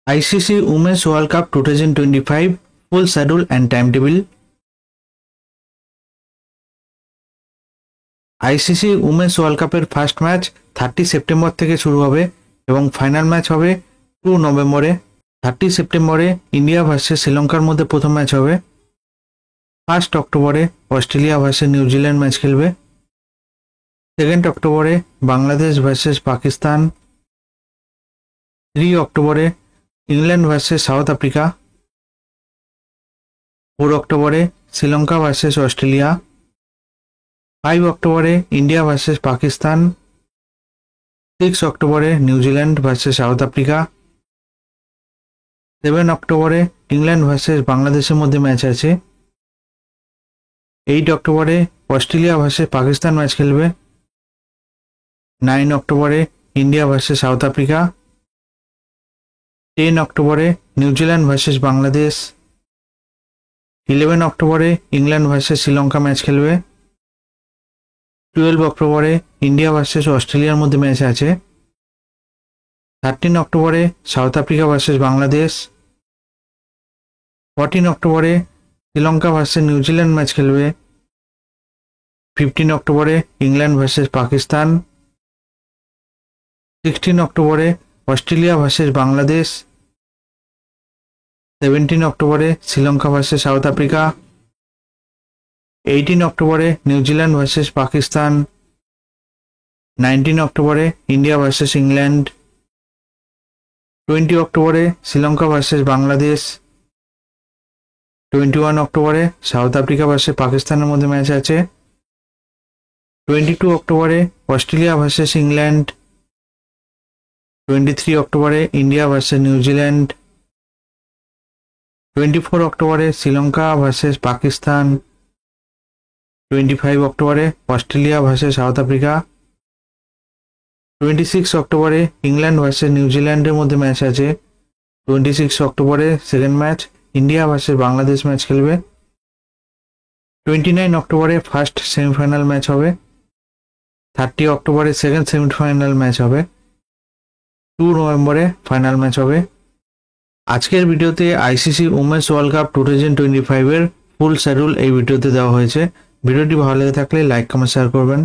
ICC Women's World Cup 2025 full schedule and timetable. ICC Women's World Cup এর first match 30 September থেকে শুরু হবে এবং ফাইনাল ম্যাচ হবে 2 নভেম্বরে। 30 সেপ্টেম্বরে ইন্ডিয়া ভার্সেস শ্রীলঙ্কার মধ্যে প্রথম ম্যাচ হবে। 1 অক্টোবরে অস্ট্রেলিয়া ভার্সেস নিউজিল্যান্ড ম্যাচ খেলবে। 2 অক্টোবরে বাংলাদেশ ভার্সেস পাকিস্তান। 3 অক্টোবরে ইংল্যান্ড ভার্সেস সাউথ আফ্রিকা। 4 অক্টোবরে শ্রীলঙ্কা ভার্সেস অস্ট্রেলিয়া। 5 অক্টোবরে ইন্ডিয়া ভার্সেস পাকিস্তান। 6 অক্টোবরে নিউজিল্যান্ড ভার্সেস সাউথ আফ্রিকা। 7 অক্টোবরে ইংল্যান্ড ভার্সেস বাংলাদেশের মধ্যে ম্যাচ আছে। 8 অক্টোবরে অস্ট্রেলিয়া ভার্সেস পাকিস্তান ম্যাচ খেলবে। 9 অক্টোবরে ইন্ডিয়া ভার্সেস সাউথ আফ্রিকা। 10 অক্টোবরে নিউজিল্যান্ড ভার্সেস বাংলাদেশ। 11 অক্টোবরে ইংল্যান্ড ভার্সেস শ্রীলঙ্কা ম্যাচ খেলবে। 12 অক্টোবরে ইন্ডিয়া ভার্সেস অস্ট্রেলিয়ার মধ্যে ম্যাচ আছে। 13 অক্টোবরে সাউথ আফ্রিকা ভার্সেস বাংলাদেশ। 14 অক্টোবরে শ্রীলঙ্কা ভার্সেস নিউজিল্যান্ড ম্যাচ খেলবে। 15 অক্টোবরে ইংল্যান্ড ভার্সেস পাকিস্তান। 16 অক্টোবরে অস্ট্রেলিয়া ভার্সেস বাংলাদেশ। 17 অক্টোবরে শ্রীলঙ্কা ভার্সেস সাউথ আফ্রিকা। 18 অক্টোবরে নিউজিল্যান্ড ভার্সেস পাকিস্তান। 19 অক্টোবরে ইন্ডিয়া ভার্সেস ইংল্যান্ড। 20 অক্টোবরে শ্রীলঙ্কা ভার্সেস বাংলাদেশ। 21 অক্টোবরে সাউথ আফ্রিকা ভার্সেস পাকিস্তানের মধ্যে ম্যাচ আছে। 22 অক্টোবরে অস্ট্রেলিয়া ভার্সেস ইংল্যান্ড। 23 অক্টোবরে ইন্ডিয়া ভার্সেস নিউজিল্যান্ড। 24 অক্টোবরে শ্রীলঙ্কা ভার্সেস পাকিস্তান। 25 অক্টোবরে অস্ট্রেলিয়া ভার্সেস সাউথ আফ্রিকা। 26 অক্টোবরে ইংল্যান্ড ভার্সেস নিউজিল্যান্ডের মধ্যে ম্যাচ আছে। 26 অক্টোবরে second match India versus Bangladesh match খেলবে। 29 অক্টোবরে ফার্স্ট সেমিফাইনাল ম্যাচ হবে। 30 অক্টোবরে সেকেন্ড সেমিফাইনাল ম্যাচ হবে। 2 নভেম্বরে ফাইনাল ম্যাচ হবে। আজকের ভিডিওতে আইসিসি উমেন্স ওয়ার্ল্ড কাপ 2025 এর ফুল শিডিউল এই ভিডিওতে দেওয়া হয়েছে। ভিডিওটি ভালো লেগে থাকলে লাইক কমেন্ট শেয়ার করবেন।